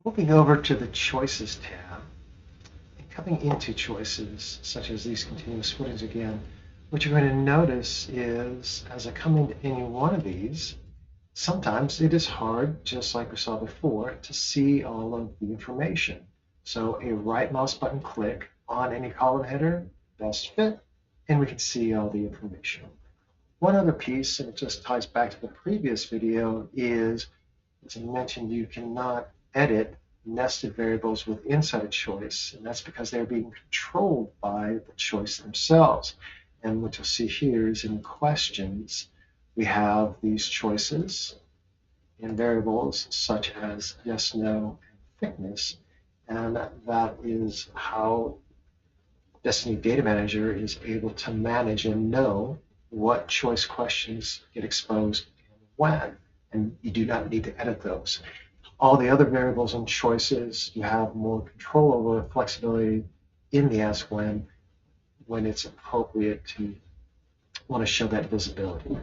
Moving over to the Choices tab, and coming into choices such as these continuous footings again, what you're going to notice is as I come into any one of these, sometimes it is hard, just like we saw before, to see all of the information. So a right mouse button click on any column header, best fit, and we can see all the information. One other piece, and it just ties back to the previous video, is, as I mentioned, you cannot edit nested variables with inside a choice, and that's because they're being controlled by the choice themselves. And what you'll see here is in questions, we have these choices in variables such as yes, no, and thickness, and that is how Destiny Data Manager is able to manage and know what choice questions get exposed and when, and you do not need to edit those. All the other variables and choices, you have more control over flexibility in the ask when it's appropriate to want to show that visibility.